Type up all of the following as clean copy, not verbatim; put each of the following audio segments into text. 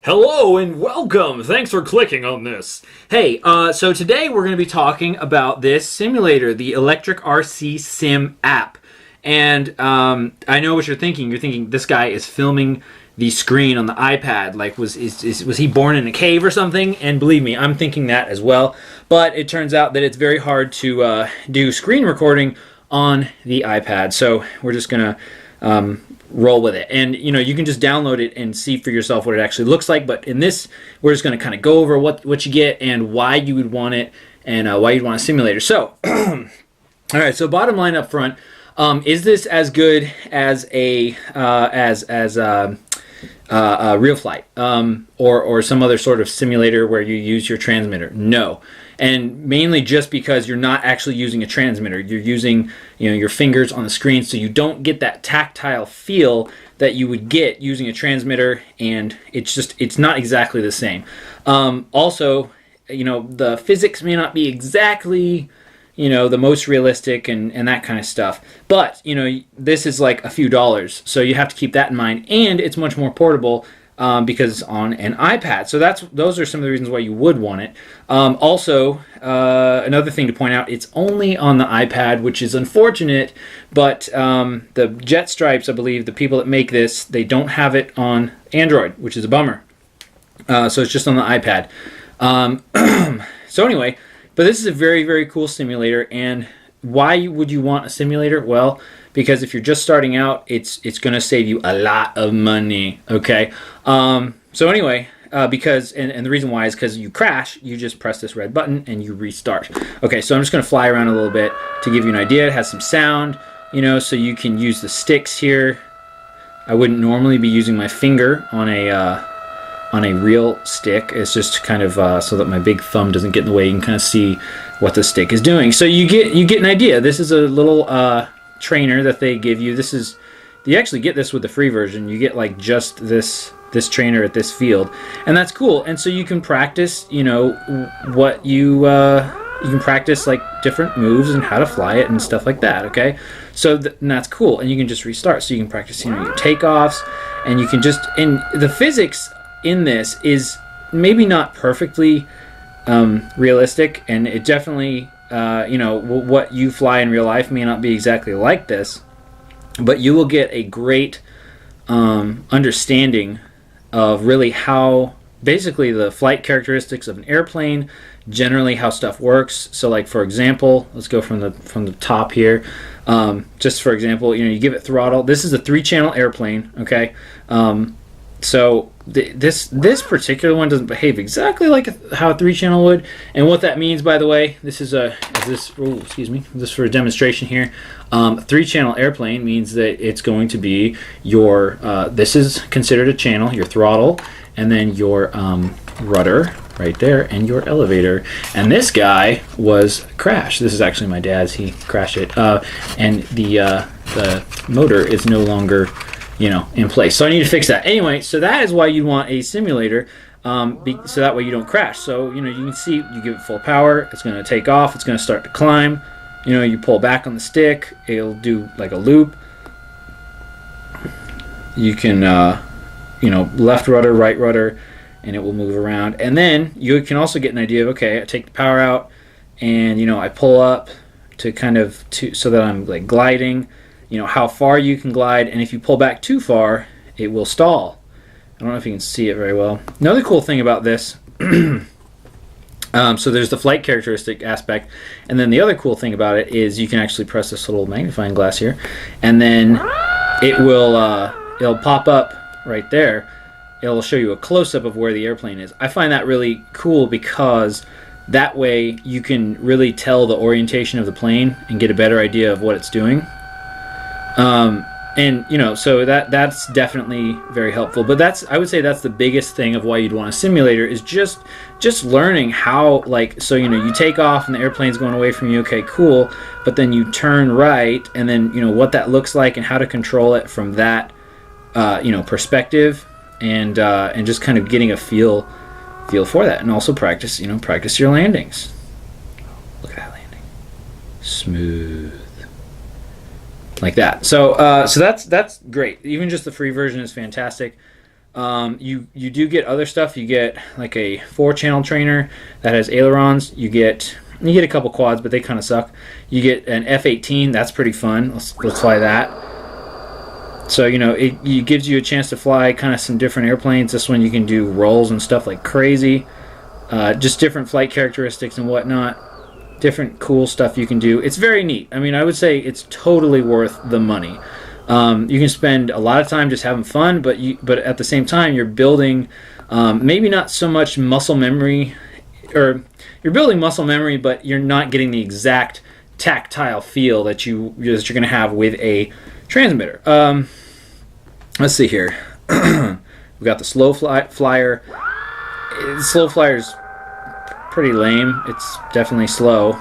Hello and welcome. Thanks for clicking on this. Hey, so today we're going to be talking about this simulator, the Electric RC Sim app. And I know what you're thinking. You're thinking this guy is filming the screen on the iPad. Like, was he born in a cave or something? And believe me, I'm thinking that as well. But it turns out that it's very hard to do screen recording on the iPad. So we're just going to roll with it, and you can just download it and see for yourself what it actually looks like. But in this, we're just going to kind of go over what you get and why you would want it, and why you'd want a simulator. So all right, so bottom line up front, is this as good as a real flight, or some other sort of simulator where you use your transmitter? No. And mainly just because you're not actually using a transmitter. You're using your fingers on the screen, so you don't get that tactile feel that you would get using a transmitter, and it's not exactly the same. Also, the physics may not be exactly the most realistic and that kind of stuff. But this is like a few dollars, so you have to keep that in mind, and it's much more portable. Because it's on an iPad. So those are some of the reasons why you would want it. Also, another thing to point out, it's only on the iPad, which is unfortunate, but the Jet Stripes, I believe, the people that make this, they don't have it on Android, which is a bummer. So it's just on the iPad. So anyway, but this is a very, very cool simulator, and why would you want a simulator? Well, because if you're just starting out, it's going to save you a lot of money, okay? So anyway, because, and the reason why is because you crash, you just press this red button and you restart. Okay, so I'm just going to fly around a little bit to give you an idea. It has some sound, so you can use the sticks here. I wouldn't normally be using my finger on a real stick. It's just kind of so that my big thumb doesn't get in the way. You can kind of see what the stick is doing. So you get an idea. This is a little trainer that they give you. You actually get this with the free version. You get like just this trainer at this field, and that's cool. And so you can practice what you can practice, like different moves and how to fly it and stuff like that. Okay, so and that's cool, and you can just restart, so you can practice your takeoffs, and you can just, and the physics in this is maybe not perfectly realistic, and it definitely what you fly in real life may not be exactly like this, but you will get a great understanding of really how basically the flight characteristics of an airplane, generally how stuff works. So like, for example, let's go from the top here. Just for example, you give it throttle. This is a 3-channel airplane, okay? So this particular one doesn't behave exactly like how a 3-channel would, and what that means, by the way, this is for a demonstration here. 3-channel airplane means that it's going to be your this is considered a channel, your throttle, and then your rudder right there, and your elevator. And this guy was crashed. This is actually my dad's. He crashed it, and the motor is no longer in place. So I need to fix that. Anyway, so that is why you want a simulator, so that way you don't crash. So, you can see, you give it full power, it's going to take off, it's going to start to climb. You pull back on the stick, it'll do like a loop. You can, left rudder, right rudder, and it will move around. And then you can also get an idea of, okay, I take the power out, and, I pull up so that I'm like gliding. How far you can glide, and if you pull back too far, it will stall. I don't know if you can see it very well. Another cool thing about this, so there's the flight characteristic aspect, and then the other cool thing about it is you can actually press this little magnifying glass here, and then it'll pop up right there. It'll show you a close-up of where the airplane is. I find that really cool because that way you can really tell the orientation of the plane and get a better idea of what it's doing. So that's definitely very helpful. But I would say that's the biggest thing of why you'd want a simulator, is just learning how, like, so you take off and the airplane's going away from you. Okay, cool. But then you turn right, and then what that looks like and how to control it from that perspective, and just kind of getting a feel for that, and also practice your landings. Look at that landing, smooth. Like that. So that's great. Even just the free version is fantastic. You do get other stuff. You get like a 4-channel trainer that has ailerons. You get a couple quads, but they kind of suck. You get an F-18. That's pretty fun. Let's fly that. So, you know, it gives you a chance to fly kind of some different airplanes. This one you can do rolls and stuff like crazy. Just different flight characteristics and whatnot. Different cool stuff you can do. It's very neat. I mean, I would say it's totally worth the money. You can spend a lot of time just having fun, but at the same time, you're building maybe not so much muscle memory, or you're building muscle memory, but you're not getting the exact tactile feel that you're going to have with a transmitter. Let's see here. We've got the slow flyer. The slow flyer's pretty lame. It's definitely slow,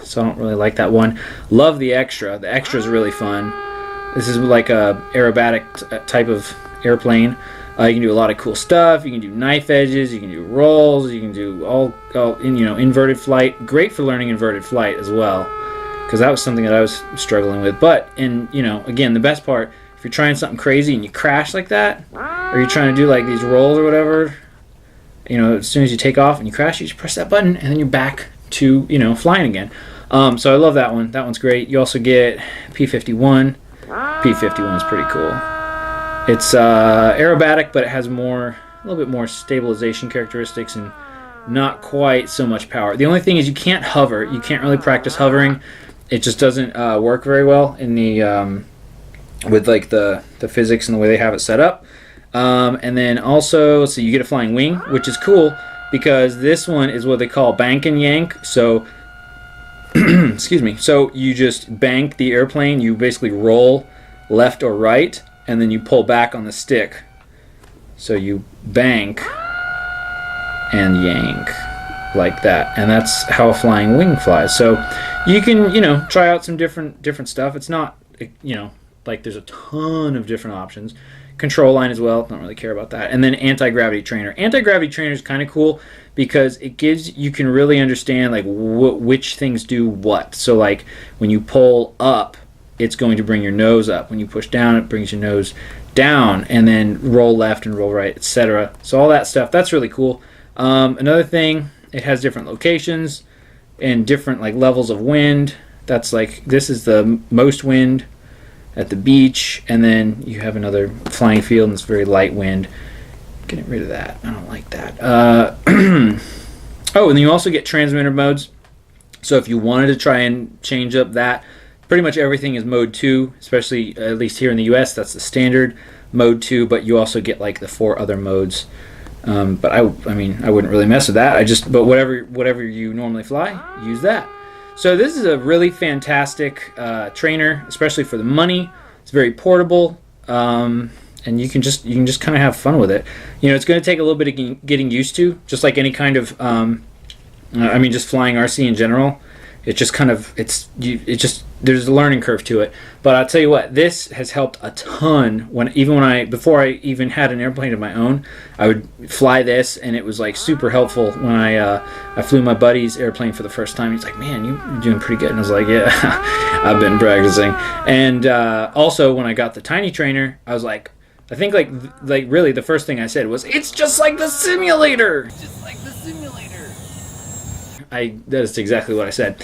so I don't really like that one. Love the extra. The extra is really fun. This is like a aerobatic type of airplane. You can do a lot of cool stuff. You can do knife edges. You can do rolls. You can do all inverted flight. Great for learning inverted flight as well, because that was something that I was struggling with. But again, the best part, if you're trying something crazy and you crash like that, or you're trying to do like these rolls or whatever, as soon as you take off and you crash, you just press that button and then you're back to flying again. So I love that one. That one's great. You also get P-51. P-51 is pretty cool. It's aerobatic, but it has a little bit more stabilization characteristics and not quite so much power. The only thing is you can't hover. You can't really practice hovering. It just doesn't work very well in the with like the physics and the way they have it set up. And then also, so you get a flying wing, which is cool because this one is what they call bank and yank. So, excuse me. So you just bank the airplane. You basically roll left or right, and then you pull back on the stick. So you bank and yank like that, and that's how a flying wing flies. So you can try out some different stuff. It's not like there's a ton of different options. Control line as well, don't really care about that. And then anti-gravity trainer. Anti-gravity trainer is kind of cool because you can really understand like which things do what. So like when you pull up, it's going to bring your nose up. When you push down, it brings your nose down, and then roll left and roll right, etc. So all that stuff, that's really cool. Another thing, it has different locations and different like levels of wind. That's like, this is the most wind at the beach, and then you have another flying field and it's very light wind. Getting rid of that. I don't like that. Oh, and then you also get transmitter modes. So if you wanted to try and change up that, pretty much everything is mode 2, especially at least here in the US, that's the standard mode 2, but you also get like the 4 other modes. But I mean, I wouldn't really mess with that. But whatever you normally fly, use that. So this is a really fantastic trainer, especially for the money. It's very portable, and you can just kind of have fun with it. It's going to take a little bit of getting used to, just like any kind of, just flying RC in general. It just kind of, there's a learning curve to it. But I'll tell you what, this has helped a ton. Before I even had an airplane of my own, I would fly this, and it was like super helpful when I flew my buddy's airplane for the first time. He's like, "Man, you're doing pretty good." And I was like, "Yeah, I've been practicing." And also when I got the tiny trainer, I was like, I think like really the first thing I said was, "It's just like the simulator." It's just like the simulator. That is exactly what I said.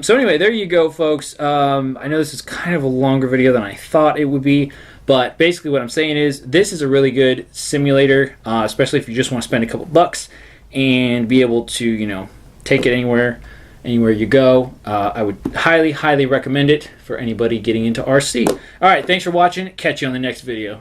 So anyway, there you go, folks. I know this is kind of a longer video than I thought it would be, but basically what I'm saying is this is a really good simulator, especially if you just want to spend a couple bucks and be able to, take it anywhere you go. I would highly, highly recommend it for anybody getting into RC. All right, thanks for watching. Catch you on the next video.